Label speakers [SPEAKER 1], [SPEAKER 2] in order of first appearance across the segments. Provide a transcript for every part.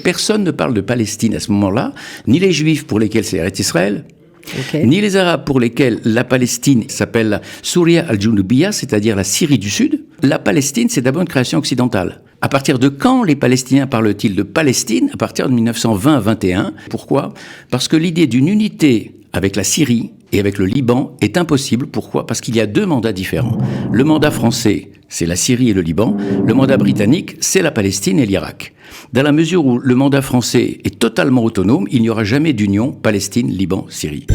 [SPEAKER 1] personne ne parle de Palestine à ce moment-là, ni les Juifs pour lesquels c'est Eretz Israël, ni les Arabes pour lesquels la Palestine s'appelle Souria al-Junubiyya, c'est-à-dire la Syrie du Sud. La Palestine, c'est d'abord une création occidentale. À partir de quand les Palestiniens parlent-ils de Palestine ? À partir de 1920-21. Pourquoi ? Parce que l'idée d'une unité avec la Syrie et avec le Liban est impossible. Pourquoi ? Parce qu'il y a deux mandats différents. Le mandat français, c'est la Syrie et le Liban. Le mandat britannique, c'est la Palestine et l'Irak. Dans la mesure où le mandat français est totalement autonome, il n'y aura jamais d'union Palestine, Liban, Syrie.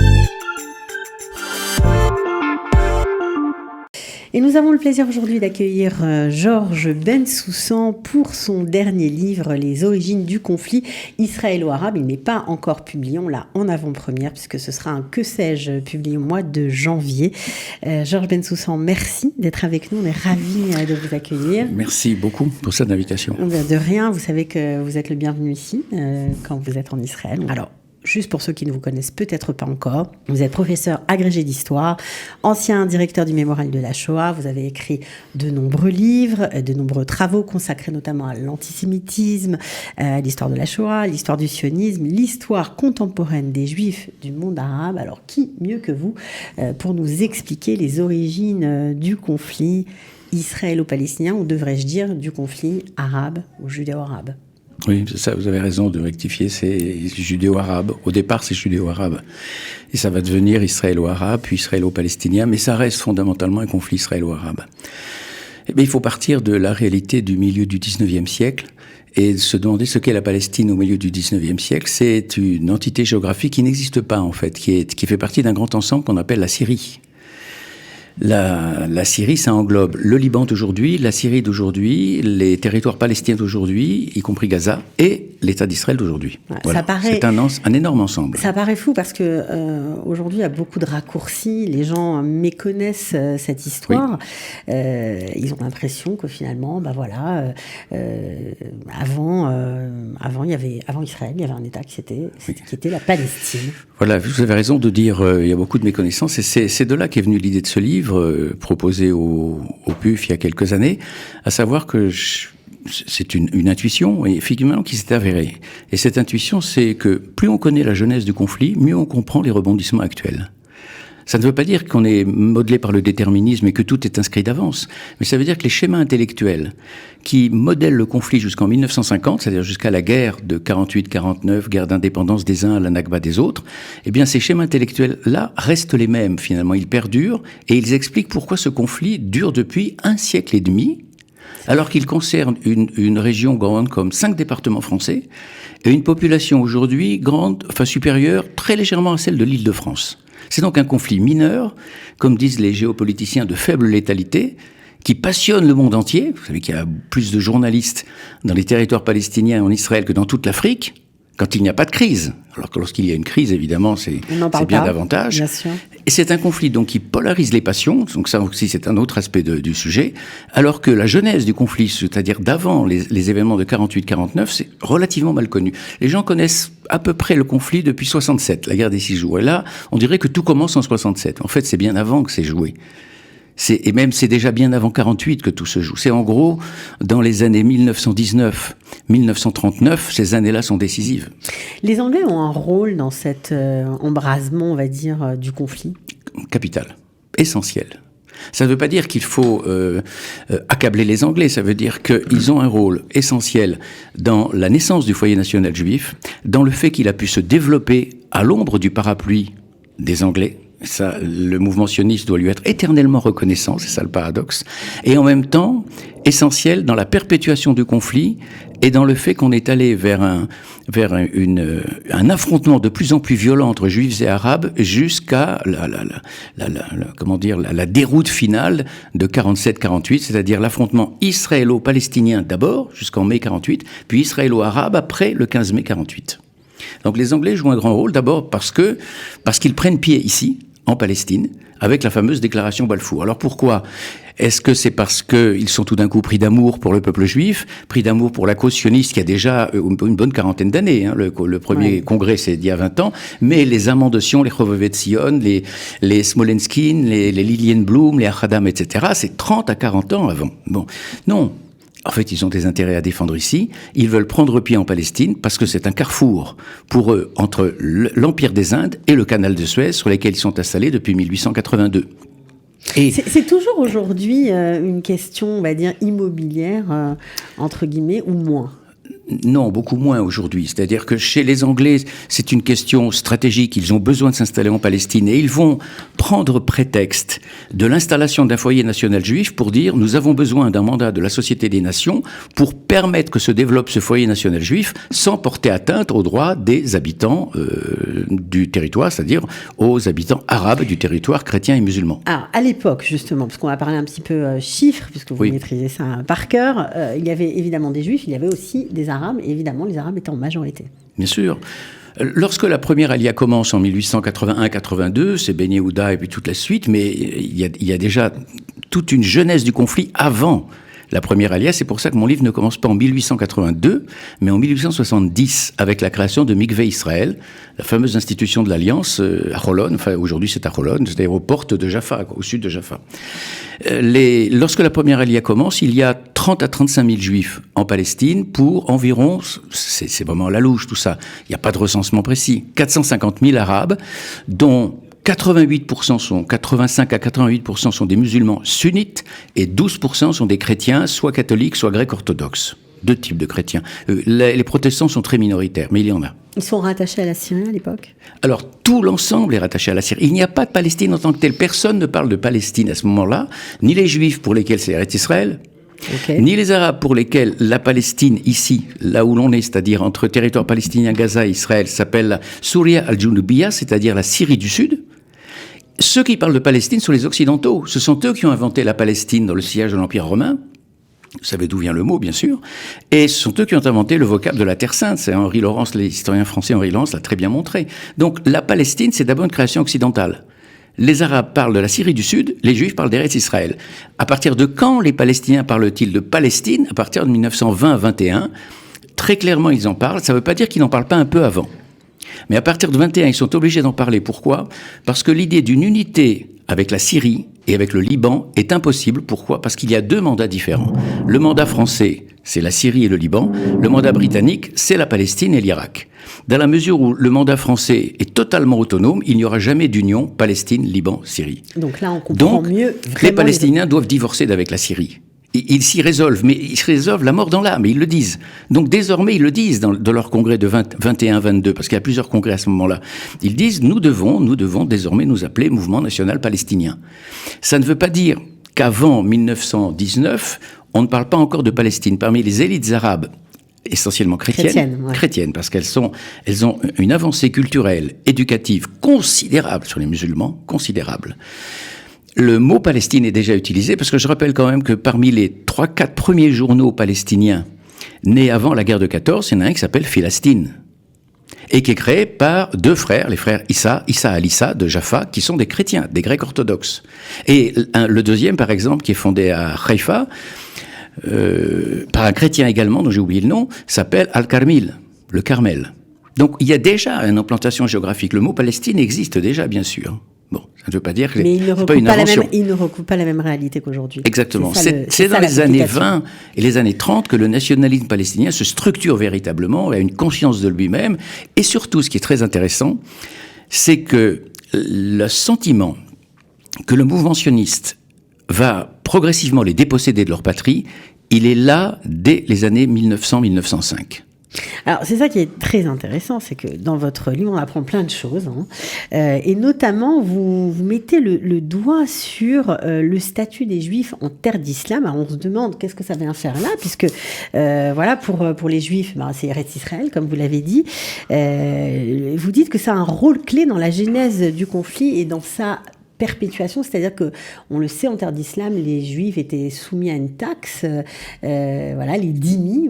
[SPEAKER 2] Et nous avons le plaisir aujourd'hui d'accueillir Georges Bensoussan pour son dernier livre, Les origines du conflit israélo-arabe. Il n'est pas encore publié, on l'a en avant-première puisque ce sera un Que sais-je publié au mois de janvier. Georges Bensoussan, merci d'être avec nous, on est ravis de vous accueillir.
[SPEAKER 1] Merci beaucoup pour cette invitation.
[SPEAKER 2] De rien, vous savez que vous êtes le bienvenu ici quand vous êtes en Israël. Alors, juste pour ceux qui ne vous connaissent peut-être pas encore, vous êtes professeur agrégé d'histoire, ancien directeur du mémorial de la Shoah. Vous avez écrit de nombreux livres, de nombreux travaux consacrés notamment à l'antisémitisme, à l'histoire de la Shoah, l'histoire du sionisme, l'histoire contemporaine des Juifs du monde arabe. Alors, qui mieux que vous pour nous expliquer les origines du conflit israélo-palestinien, ou devrais-je dire du conflit arabe ou judéo-arabe ?
[SPEAKER 1] Oui, c'est ça, vous avez raison de rectifier, c'est judéo-arabe. Au départ, c'est judéo-arabe. Et ça va devenir israélo-arabe, puis israélo-palestinien, mais ça reste fondamentalement un conflit israélo-arabe. Eh bien, il faut partir de la réalité du milieu du 19e siècle et se demander ce qu'est la Palestine au milieu du 19e siècle. C'est une entité géographique qui n'existe pas, en fait, qui fait partie d'un grand ensemble qu'on appelle la Syrie. La Syrie, ça englobe le Liban d'aujourd'hui, la Syrie d'aujourd'hui, les territoires palestiniens d'aujourd'hui, y compris Gaza, et l'État d'Israël d'aujourd'hui.
[SPEAKER 2] Ouais,
[SPEAKER 1] voilà. C'est un énorme ensemble.
[SPEAKER 2] Ça paraît fou parce que aujourd'hui, il y a beaucoup de raccourcis. Les gens méconnaissent cette histoire. Oui. Ils ont l'impression que finalement, avant Israël, il y avait un État qui était la Palestine.
[SPEAKER 1] Voilà, vous avez raison de dire, il y a beaucoup de méconnaissances, et c'est de là qu'est venue l'idée de ce livre proposé au PUF il y a quelques années, à savoir que c'est une intuition, et effectivement, qui s'est avérée. Et cette intuition, c'est que plus on connaît la genèse du conflit, mieux on comprend les rebondissements actuels. Ça ne veut pas dire qu'on est modelé par le déterminisme et que tout est inscrit d'avance, mais ça veut dire que les schémas intellectuels qui modèlent le conflit jusqu'en 1950, c'est-à-dire jusqu'à la guerre de 48-49, guerre d'indépendance des uns à la Nakba des autres, eh bien ces schémas intellectuels-là restent les mêmes finalement, ils perdurent et ils expliquent pourquoi ce conflit dure depuis 1 siècle et demi, alors qu'il concerne une région grande comme 5 départements français et une population aujourd'hui supérieure très légèrement à celle de l'Île-de-France. C'est donc un conflit mineur, comme disent les géopoliticiens de faible létalité, qui passionne le monde entier. Vous savez qu'il y a plus de journalistes dans les territoires palestiniens en Israël que dans toute l'Afrique, quand il n'y a pas de crise. Alors que lorsqu'il y a une crise, évidemment, c'est bien davantage.
[SPEAKER 2] Bien sûr.
[SPEAKER 1] Et c'est un conflit donc qui polarise les passions, donc ça aussi c'est un autre aspect du sujet, alors que la genèse du conflit, c'est-à-dire d'avant les événements de 48-49, c'est relativement mal connu. Les gens connaissent à peu près le conflit depuis 67, la guerre des 6 jours. Et là, on dirait que tout commence en 67. En fait, c'est bien avant que c'est joué. Et même, c'est déjà bien avant 48 que tout se joue. C'est en gros, dans les années 1919, 1939, ces années-là sont décisives.
[SPEAKER 2] Les Anglais ont un rôle dans cet embrasement, on va dire, du conflit ?
[SPEAKER 1] Capital, essentiel. Ça ne veut pas dire qu'il faut accabler les Anglais, ça veut dire qu'ils ont un rôle essentiel dans la naissance du foyer national juif, dans le fait qu'il a pu se développer à l'ombre du parapluie des Anglais. Ça, le mouvement sioniste doit lui être éternellement reconnaissant, c'est ça le paradoxe, et en même temps essentiel dans la perpétuation du conflit et dans le fait qu'on est allé vers un affrontement de plus en plus violent entre juifs et arabes jusqu'à la déroute finale de 47-48, c'est-à-dire l'affrontement israélo-palestinien d'abord jusqu'en mai 48, puis israélo-arabe après le 15 mai 48. Donc les Anglais jouent un grand rôle d'abord parce qu'ils prennent pied ici, en Palestine, avec la fameuse déclaration Balfour. Alors pourquoi ? Est-ce que c'est parce qu'ils sont tout d'un coup pris d'amour pour le peuple juif, pris d'amour pour la cause sioniste qui a déjà une bonne quarantaine d'années, le premier congrès c'est d'il y a 20 ans, mais les amants de Sion, les Chovevet Sion, les Smolenskin, les Lilienblum, les Achadam, etc., c'est 30 à 40 ans avant. Bon, non. En fait, ils ont des intérêts à défendre ici. Ils veulent prendre pied en Palestine parce que c'est un carrefour pour eux entre l'Empire des Indes et le canal de Suez sur lesquels ils sont installés depuis 1882.
[SPEAKER 2] Et c'est toujours aujourd'hui une question, on va dire, immobilière, entre guillemets, ou moins?
[SPEAKER 1] Non, beaucoup moins aujourd'hui. C'est-à-dire que chez les Anglais, c'est une question stratégique. Ils ont besoin de s'installer en Palestine et ils vont prendre prétexte de l'installation d'un foyer national juif pour dire nous avons besoin d'un mandat de la Société des Nations pour permettre que se développe ce foyer national juif sans porter atteinte aux droits des habitants du territoire, c'est-à-dire aux habitants arabes du territoire chrétien et musulman.
[SPEAKER 2] Alors, à l'époque, justement, parce qu'on va parler un petit peu chiffres, puisque vous maîtrisez ça par cœur, il y avait évidemment des juifs, il y avait aussi des arabes, et évidemment les arabes étaient en majorité.
[SPEAKER 1] Bien sûr. Lorsque la première alia commence en 1881-82, c'est Ben Yehuda et puis toute la suite, mais il y a déjà toute une jeunesse du conflit avant la première alia. C'est pour ça que mon livre ne commence pas en 1882, mais en 1870, avec la création de Mikvé Israël, la fameuse institution de l'Alliance à Holon, enfin aujourd'hui c'est à Holon, c'est-à-dire aux portes de Jaffa, au sud de Jaffa. Lorsque la première alia commence, il y a 30 à 35 000 juifs en Palestine pour environ, c'est vraiment la louche tout ça, il n'y a pas de recensement précis, 450 000 arabes, dont 85 à 88% sont des musulmans sunnites et 12% sont des chrétiens, soit catholiques, soit grecs orthodoxes. Deux types de chrétiens. Les protestants sont très minoritaires, mais il y en a.
[SPEAKER 2] Ils sont rattachés à la Syrie à l'époque ?
[SPEAKER 1] Alors, tout l'ensemble est rattaché à la Syrie. Il n'y a pas de Palestine en tant que telle. Personne ne parle de Palestine à ce moment-là, ni les Juifs pour lesquels c'est Eretz Israël, ni les Arabes pour lesquels la Palestine, ici, là où l'on est, c'est-à-dire entre territoire palestinien, Gaza et Israël, s'appelle la Souria al-Junubiyya, c'est-à-dire la Syrie du Sud. Ceux qui parlent de Palestine sont les Occidentaux. Ce sont eux qui ont inventé la Palestine dans le sillage de l'Empire romain. Vous savez d'où vient le mot, bien sûr. Et ce sont eux qui ont inventé le vocable de la Terre Sainte. C'est Henri Laurence, l'historien français Henri Laurence l'a très bien montré. Donc la Palestine, c'est d'abord une création occidentale. Les Arabes parlent de la Syrie du Sud, les Juifs parlent d'Eretz Israël. À partir de quand les Palestiniens parlent-ils de Palestine ? À partir de 1920-21, très clairement ils en parlent. Ça ne veut pas dire qu'ils n'en parlent pas un peu avant. Mais à partir de 21, ils sont obligés d'en parler. Pourquoi ? Parce que l'idée d'une unité avec la Syrie et avec le Liban est impossible. Pourquoi ? Parce qu'il y a deux mandats différents. Le mandat français, c'est la Syrie et le Liban. Le mandat britannique, c'est la Palestine et l'Irak. Dans la mesure où le mandat français est totalement autonome, il n'y aura jamais d'union Palestine, Liban, Syrie.
[SPEAKER 2] Donc là, on comprend mieux.
[SPEAKER 1] Les Palestiniens doivent divorcer d'avec la Syrie. Ils s'y résolvent, mais ils se résolvent la mort dans l'âme, ils le disent. Donc désormais, ils le disent dans leur congrès de 21-22, parce qu'il y a plusieurs congrès à ce moment-là. Ils disent, nous devons désormais nous appeler Mouvement National Palestinien. Ça ne veut pas dire qu'avant 1919, on ne parle pas encore de Palestine. Parmi les élites arabes, essentiellement chrétiennes, parce qu'elles ont une avancée culturelle, éducative considérable sur les musulmans, considérable. Le mot Palestine est déjà utilisé, parce que je rappelle quand même que parmi les 3-4 premiers journaux palestiniens nés avant la guerre de 14, il y en a un qui s'appelle Philastine, et qui est créé par deux frères, les frères Issa al-Issa de Jaffa, qui sont des chrétiens, des grecs orthodoxes. Et le deuxième, par exemple, qui est fondé à Haïfa, par un chrétien également, dont j'ai oublié le nom, s'appelle Al-Karmil, le Carmel. Donc il y a déjà une implantation géographique. Le mot Palestine existe déjà, bien sûr. Bon, ça ne veut pas dire que c'est pas une invention.
[SPEAKER 2] Il ne recoupe pas la même réalité qu'aujourd'hui.
[SPEAKER 1] Exactement. C'est dans les années 20 et les années 30 que le nationalisme palestinien se structure véritablement, a une conscience de lui-même. Et surtout, ce qui est très intéressant, c'est que le sentiment que le mouvement sioniste va progressivement les déposséder de leur patrie, il est là dès les années 1900-1905.
[SPEAKER 2] Alors, c'est ça qui est très intéressant, c'est que dans votre livre, on apprend plein de choses. Et notamment, vous mettez le doigt sur le statut des Juifs en terre d'islam. Alors, on se demande qu'est-ce que ça vient faire là, puisque, pour les Juifs, c'est Eretz Israël, comme vous l'avez dit. Vous dites que ça a un rôle clé dans la genèse du conflit et dans sa perpétuation, c'est-à-dire que on le sait, en terre d'islam, les Juifs étaient soumis à une taxe, les dhimmi,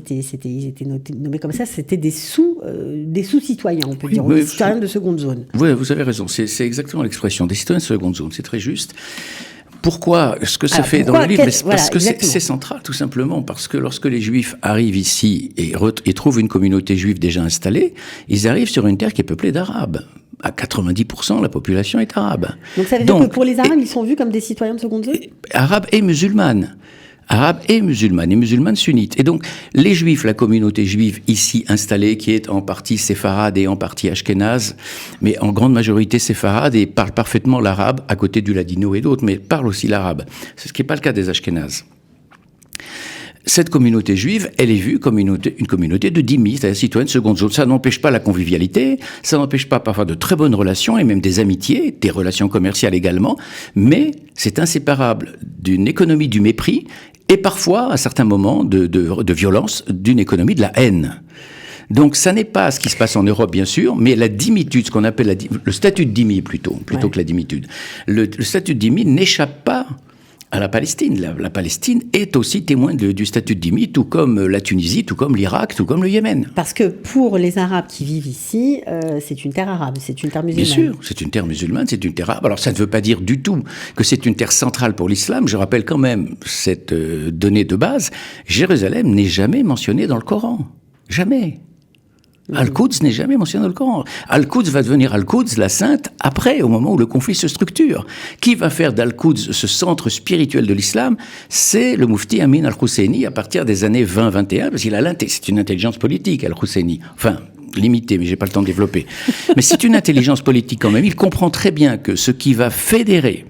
[SPEAKER 2] ils étaient nommés comme ça, c'était des sous-citoyens, on peut dire, des citoyens de seconde zone.
[SPEAKER 1] Oui, vous avez raison, c'est exactement l'expression, des citoyens de seconde zone, c'est très juste. Pourquoi ce que ça fait dans le livre? Parce que c'est central, tout simplement, parce que lorsque les Juifs arrivent ici et trouvent une communauté juive déjà installée, ils arrivent sur une terre qui est peuplée d'Arabes. À 90%, la population est arabe.
[SPEAKER 2] Donc ça veut dire que pour les Arabes, ils sont vus comme des citoyens de seconde zone ?
[SPEAKER 1] Arabes et musulmanes. arabes et musulmanes sunnites. Et donc, les juifs, la communauté juive ici installée, qui est en partie séfarade et en partie ashkénaze, mais en grande majorité séfarade et parle parfaitement l'arabe, à côté du ladino et d'autres, mais parle aussi l'arabe. C'est ce qui n'est pas le cas des ashkénazes. Cette communauté juive, elle est vue comme une communauté de dhimmi, c'est-à-dire citoyens de seconde zone. Ça n'empêche pas la convivialité, ça n'empêche pas parfois de très bonnes relations et même des amitiés, des relations commerciales également, mais c'est inséparable d'une économie du mépris et parfois, à certains moments, de violence, d'une économie de la haine. Donc ça n'est pas ce qui se passe en Europe, bien sûr, mais la dhimmitude, ce qu'on appelle le statut de dhimmi plutôt que la dhimmitude. Le statut de dhimmi n'échappe pas à la Palestine. La Palestine est aussi témoin du statut de dhimmi, tout comme la Tunisie, tout comme l'Irak, tout comme le Yémen.
[SPEAKER 2] Parce que pour les Arabes qui vivent ici, c'est une terre arabe, c'est une terre musulmane.
[SPEAKER 1] Bien sûr, c'est une terre musulmane, c'est une terre arabe. Alors ça ne veut pas dire du tout que c'est une terre centrale pour l'islam. Je rappelle quand même cette donnée de base. Jérusalem n'est jamais mentionnée dans le Coran. Jamais. Al-Quds n'est jamais mentionné dans le Coran. Al-Quds va devenir Al-Quds, la sainte, après, au moment où le conflit se structure. Qui va faire d'Al-Quds ce centre spirituel de l'islam? C'est le Mufti Amin Al-Husseini à partir des années 20-21, parce qu'il a c'est une intelligence politique, Al-Husseini. Enfin, limitée, mais j'ai pas le temps de développer. Mais c'est une intelligence politique quand même. Il comprend très bien que ce qui va fédérer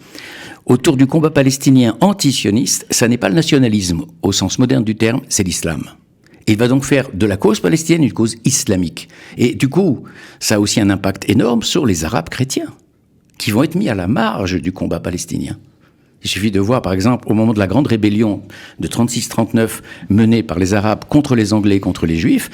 [SPEAKER 1] autour du combat palestinien anti-sioniste, ça n'est pas le nationalisme au sens moderne du terme, c'est l'islam. Et il va donc faire de la cause palestinienne une cause islamique. Et du coup, ça a aussi un impact énorme sur les Arabes chrétiens, qui vont être mis à la marge du combat palestinien. Il suffit de voir, par exemple, au moment de la grande rébellion de 36-39 menée par les Arabes contre les Anglais, contre les Juifs,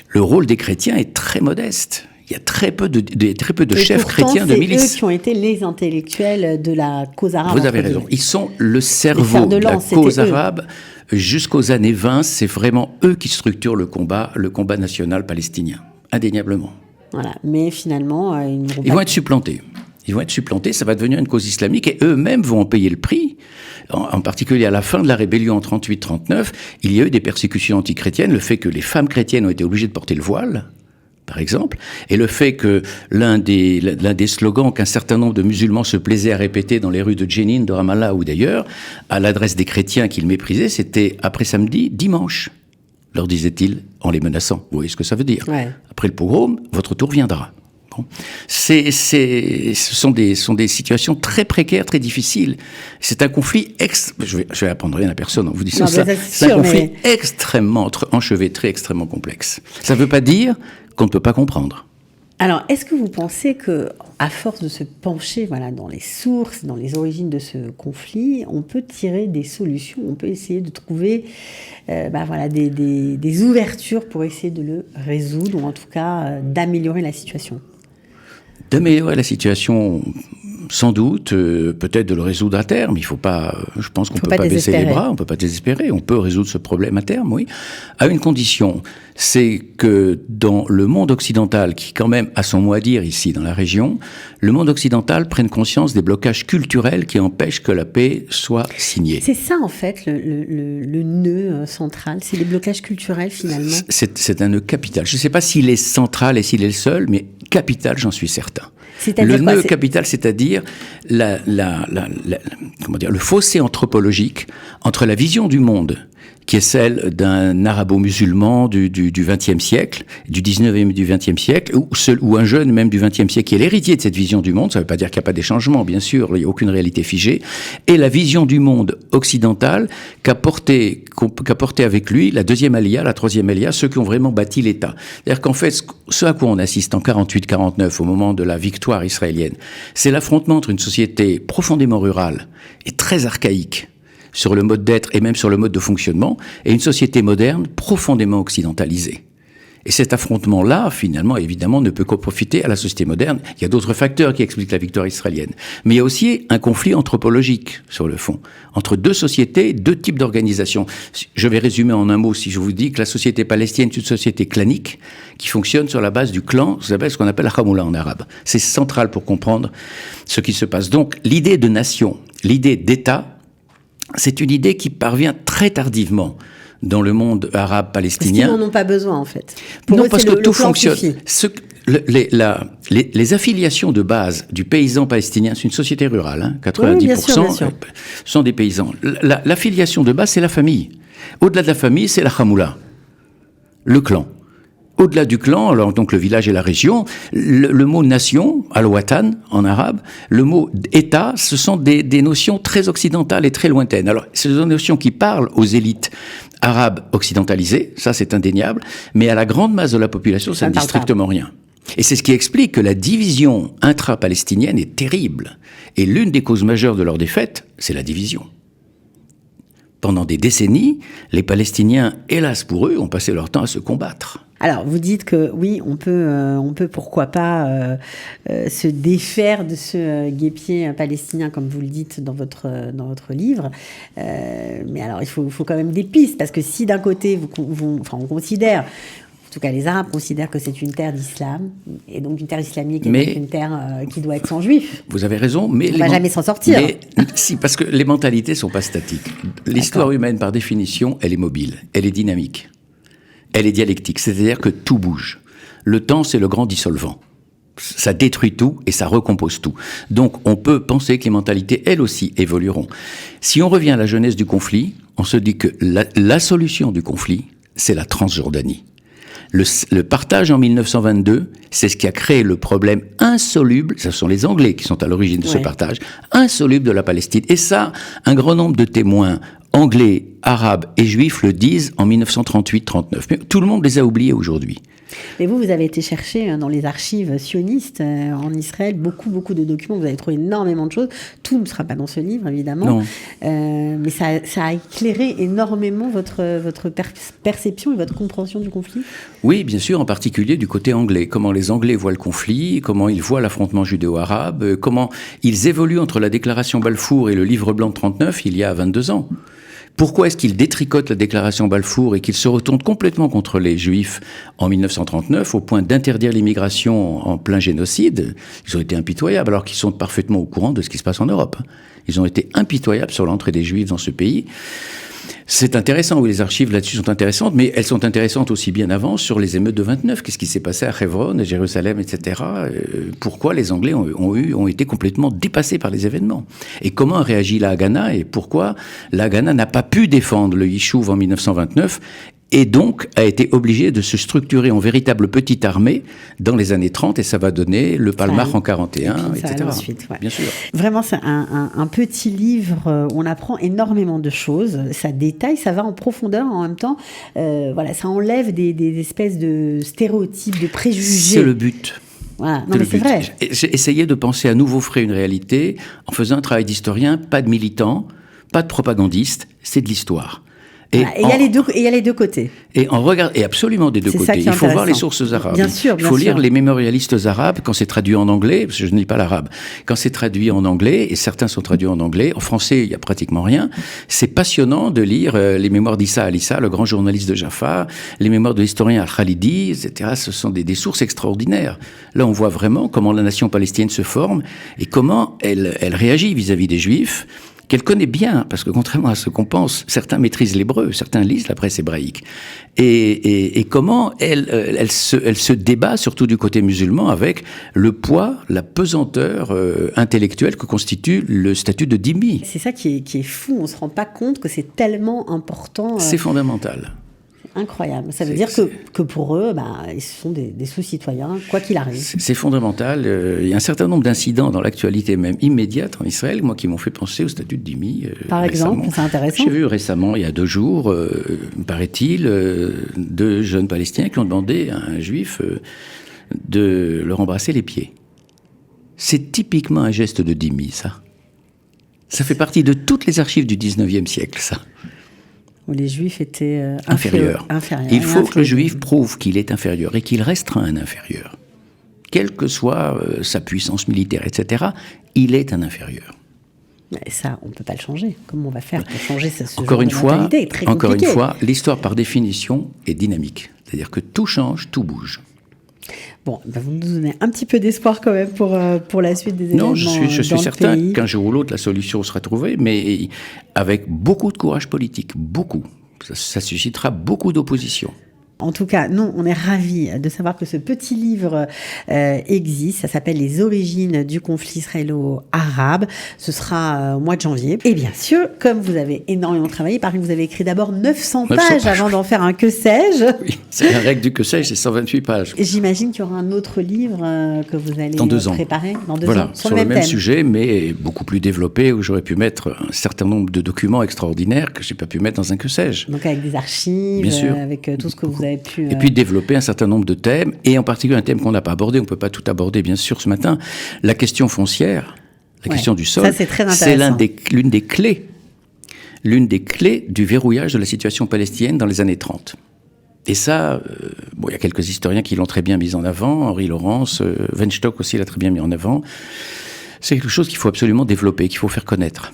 [SPEAKER 1] le rôle des chrétiens est très modeste. Il y a très peu de chefs chrétiens de milice.
[SPEAKER 2] C'est eux qui ont été les intellectuels de la cause arabe.
[SPEAKER 1] Vous avez raison. Ils sont le cerveau de la cause arabe. Jusqu'aux années 20, c'est vraiment eux qui structurent le combat national palestinien, indéniablement.
[SPEAKER 2] Voilà, mais finalement,
[SPEAKER 1] ils vont être supplantés. Ils vont être supplantés, ça va devenir une cause islamique et eux-mêmes vont en payer le prix. En particulier à la fin de la rébellion en 38-39, il y a eu des persécutions antichrétiennes, le fait que les femmes chrétiennes ont été obligées de porter le voile, par exemple, et le fait que l'un des slogans qu'un certain nombre de musulmans se plaisaient à répéter dans les rues de Jenin, de Ramallah ou d'ailleurs, à l'adresse des chrétiens qu'ils méprisaient, c'était « après samedi, dimanche », leur disait-il en les menaçant. Vous voyez ce que ça veut dire? Ouais. Après le pogrom, votre tour viendra. Bon. Ce sont des situations très précaires, très difficiles. C'est un conflit je vais apprendre rien à personne en vous disant ça. C'est un conflit extrêmement enchevêtré, extrêmement complexe. Ça ne veut pas dire qu'on ne peut pas comprendre.
[SPEAKER 2] Alors, est-ce que vous pensez que, à force de se pencher, dans les sources, dans les origines de ce conflit, on peut tirer des solutions, on peut essayer de trouver, des ouvertures pour essayer de le résoudre, ou en tout cas d'améliorer la situation?
[SPEAKER 1] D'améliorer la situation, sans doute, peut-être de le résoudre à terme. Il faut pas, je pense qu'on peut pas baisser les bras, on peut pas désespérer. On peut résoudre ce problème à terme, oui, à une condition, c'est que dans le monde occidental, qui quand même a son mot à dire ici dans la région, le monde occidental prenne conscience des blocages culturels qui empêchent que la paix soit signée.
[SPEAKER 2] C'est ça en fait le nœud central, c'est les blocages culturels finalement.
[SPEAKER 1] C'est un nœud capital. Je ne sais pas s'il est central et s'il est le seul, mais capital, j'en suis certain. Le nœud capital, c'est-à-dire le fossé anthropologique entre la vision du monde, qui est celle d'un arabo-musulman du XXe siècle, du XIXe et du XXe siècle, ou un jeune même du XXe siècle qui est l'héritier de cette vision du monde. Ça ne veut pas dire qu'il n'y a pas des changements, bien sûr, il n'y a aucune réalité figée. Et la vision du monde occidental qu'a porté avec lui la deuxième alia, la troisième alia, ceux qui ont vraiment bâti l'État. C'est-à-dire qu'en fait, ce à quoi on assiste en 48-49, au moment de la victoire israélienne, c'est l'affrontement entre une société profondément rurale et très archaïque, sur le mode d'être et même sur le mode de fonctionnement, et une société moderne profondément occidentalisée. Et cet affrontement-là, finalement, évidemment, ne peut qu'en profiter à la société moderne. Il y a d'autres facteurs qui expliquent la victoire israélienne. Mais il y a aussi un conflit anthropologique, sur le fond, entre deux sociétés, deux types d'organisations. Je vais résumer en un mot si je vous dis que la société palestinienne est une société clanique qui fonctionne sur la base du clan, ce qu'on appelle la Hamoula en arabe. C'est central pour comprendre ce qui se passe. Donc, l'idée de nation, l'idée d'État, c'est une idée qui parvient très tardivement dans le monde arabe palestinien.
[SPEAKER 2] Parce qu'ils n'en ont pas besoin, en fait.
[SPEAKER 1] Non, parce que tout fonctionne. les affiliations de base du paysan palestinien, c'est une société rurale, hein, 90%
[SPEAKER 2] oui, bien sûr.
[SPEAKER 1] Sont des paysans. L'affiliation de base, c'est la famille. Au-delà de la famille, c'est la chamoula, le clan. Au-delà du clan, alors donc le village et la région, le mot nation, al-watan en arabe, le mot État, ce sont des notions très occidentales et très lointaines. Alors, c'est des notions qui parlent aux élites arabes occidentalisées, ça c'est indéniable, mais à la grande masse de la population, ça ne dit strictement rien. Et c'est ce qui explique que la division intra-palestinienne est terrible. Et l'une des causes majeures de leur défaite, c'est la division. Pendant des décennies, les Palestiniens, hélas pour eux, ont passé leur temps à se combattre.
[SPEAKER 2] Alors, vous dites que oui, on peut pourquoi pas se défaire de ce guêpier palestinien, comme vous le dites dans votre livre. Mais alors, il faut quand même des pistes, parce que si d'un côté, on considère, en tout cas les Arabes considèrent que c'est une terre d'islam, et donc une terre islamique, et donc une terre qui doit être sans juifs.
[SPEAKER 1] Vous avez raison, mais...
[SPEAKER 2] On ne va jamais s'en sortir.
[SPEAKER 1] Si, parce que les mentalités ne sont pas statiques. L'histoire humaine, par définition, elle est mobile, elle est dynamique. Elle est dialectique, c'est-à-dire que tout bouge. Le temps, c'est le grand dissolvant. Ça détruit tout et ça recompose tout. Donc, on peut penser que les mentalités, elles aussi, évolueront. Si on revient à la genèse du conflit, on se dit que la solution du conflit, c'est la Transjordanie. Le partage en 1922, c'est ce qui a créé le problème insoluble, ce sont les Anglais qui sont à l'origine de ce partage, insoluble de la Palestine. Et ça, un grand nombre de témoins anglais, arabes et juifs le disent en 1938-39. Mais tout le monde les a oubliés aujourd'hui.
[SPEAKER 2] Et vous avez été chercher dans les archives sionistes en Israël beaucoup de documents. Vous avez trouvé énormément de choses. Tout ne sera pas dans ce livre, évidemment.
[SPEAKER 1] Non.
[SPEAKER 2] Mais ça a éclairé énormément votre perception et votre compréhension du conflit.
[SPEAKER 1] Oui, bien sûr, en particulier du côté anglais. Comment les Anglais voient le conflit, comment ils voient l'affrontement judéo-arabe, comment ils évoluent entre la déclaration Balfour et le livre blanc de 39 il y a 22 ans. Pourquoi est-ce qu'ils détricotent la déclaration Balfour et qu'ils se retournent complètement contre les Juifs en 1939 au point d'interdire l'immigration en plein génocide? Ils ont été impitoyables alors qu'ils sont parfaitement au courant de ce qui se passe en Europe. Ils ont été impitoyables sur l'entrée des Juifs dans ce pays. C'est intéressant, oui, les archives là-dessus sont intéressantes, mais elles sont intéressantes aussi bien avant sur les émeutes de 29. Qu'est-ce qui s'est passé à Hebron, à Jérusalem, etc. Pourquoi les Anglais ont été complètement dépassés par les événements? Et comment a réagi la Haganah et pourquoi la Haganah n'a pas pu défendre le Yishuv en 1929 et donc a été obligé de se structurer en véritable petite armée dans les années 30 et ça va donner le Palmach en 41, etc.
[SPEAKER 2] Ensuite, ouais.
[SPEAKER 1] Bien sûr.
[SPEAKER 2] Vraiment, c'est un petit livre où on apprend énormément de choses, ça détaille, ça va en profondeur en même temps, ça enlève des espèces de stéréotypes, de préjugés.
[SPEAKER 1] C'est le but.
[SPEAKER 2] Voilà. Non, mais c'est vrai.
[SPEAKER 1] J'ai essayé de penser à nouveau frais une réalité en faisant un travail d'historien, pas de militant, pas de propagandiste, c'est de l'histoire.
[SPEAKER 2] Et il y a les deux côtés.
[SPEAKER 1] Et absolument des deux côtés. Il faut voir les sources arabes.
[SPEAKER 2] Bien sûr,
[SPEAKER 1] il faut lire les mémorialistes arabes quand c'est traduit en anglais, parce que je ne lis pas l'arabe. Quand c'est traduit en anglais, et certains sont traduits en anglais, en français, il n'y a pratiquement rien. C'est passionnant de lire les mémoires d'Issa Alissa, le grand journaliste de Jaffa, les mémoires de l'historien Al-Khalidi, etc. Ce sont des sources extraordinaires. Là, on voit vraiment comment la nation palestinienne se forme et comment elle réagit vis-à-vis des Juifs, qu'elle connaît bien, parce que contrairement à ce qu'on pense, certains maîtrisent l'hébreu, certains lisent la presse hébraïque. Et comment elle se débat, surtout du côté musulman, avec le poids, la pesanteur intellectuelle que constitue le statut de dhimmi.
[SPEAKER 2] C'est ça qui est fou, on ne se rend pas compte que c'est tellement important.
[SPEAKER 1] C'est fondamental.
[SPEAKER 2] Incroyable. Ça veut dire que pour eux, ils sont des sous-citoyens, quoi qu'il arrive.
[SPEAKER 1] C'est fondamental. Il y a un certain nombre d'incidents dans l'actualité même immédiate en Israël, moi, qui m'ont fait penser au statut de dhimmi.
[SPEAKER 2] Par exemple, c'est intéressant.
[SPEAKER 1] J'ai vu récemment, il y a 2 jours, paraît-il, 2 jeunes Palestiniens qui ont demandé à un juif de leur embrasser les pieds. C'est typiquement un geste de dhimmi, ça. Ça fait partie de toutes les archives du 19e siècle, ça.
[SPEAKER 2] Où les Juifs étaient
[SPEAKER 1] inférieurs. Il faut que le Juif prouve qu'il est inférieur et qu'il restera un inférieur. Quelle que soit sa puissance militaire, etc., il est un inférieur.
[SPEAKER 2] Et ça, on ne peut pas le changer. Comment on va faire pour changer ce
[SPEAKER 1] encore
[SPEAKER 2] genre de mentalité? Très compliqué.
[SPEAKER 1] Encore une fois, l'histoire par définition est dynamique. C'est-à-dire que tout change, tout bouge.
[SPEAKER 2] Bon, vous nous donnez un petit peu d'espoir quand même pour la suite des événements.
[SPEAKER 1] Non, je suis certain qu'un jour ou l'autre, la solution sera trouvée, mais avec beaucoup de courage politique, beaucoup. Ça suscitera beaucoup d'opposition.
[SPEAKER 2] En tout cas, nous, on est ravis de savoir que ce petit livre existe. Ça s'appelle « Les origines du conflit israélo-arabe ». Ce sera au mois de janvier. Et bien sûr, comme vous avez énormément travaillé, par exemple, vous avez écrit d'abord 900 pages avant d'en faire un que sais-je.
[SPEAKER 1] Oui, c'est la règle du que sais-je, c'est 128 pages.
[SPEAKER 2] Et j'imagine qu'il y aura un autre livre que vous allez préparer dans 2 ans.
[SPEAKER 1] Sur le même sujet, mais beaucoup plus développé, où j'aurais pu mettre un certain nombre de documents extraordinaires que je n'ai pas pu mettre dans un que sais-je.
[SPEAKER 2] Donc avec des archives, bien sûr, avec tout ce que vous avez pu...
[SPEAKER 1] Et puis développer un certain nombre de thèmes, et en particulier un thème qu'on n'a pas abordé, on ne peut pas tout aborder bien sûr ce matin, la question foncière, la question du sol.
[SPEAKER 2] Ça, c'est très intéressant.
[SPEAKER 1] C'est l'une des clés du verrouillage de la situation palestinienne dans les années 30. Et ça, il y a quelques historiens qui l'ont très bien mis en avant, Henri Laurence, Weinstock aussi l'a très bien mis en avant. C'est quelque chose qu'il faut absolument développer, qu'il faut faire connaître.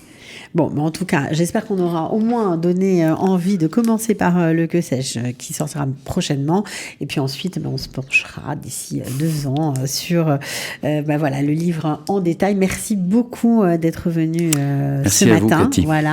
[SPEAKER 2] Bon, mais en tout cas, j'espère qu'on aura au moins donné envie de commencer par le que sais-je, qui sortira prochainement. Et puis ensuite, on se penchera d'ici 2 ans sur le livre en détail. Merci beaucoup d'être venu ce matin.
[SPEAKER 1] Merci à vous, Cathy.
[SPEAKER 2] Voilà.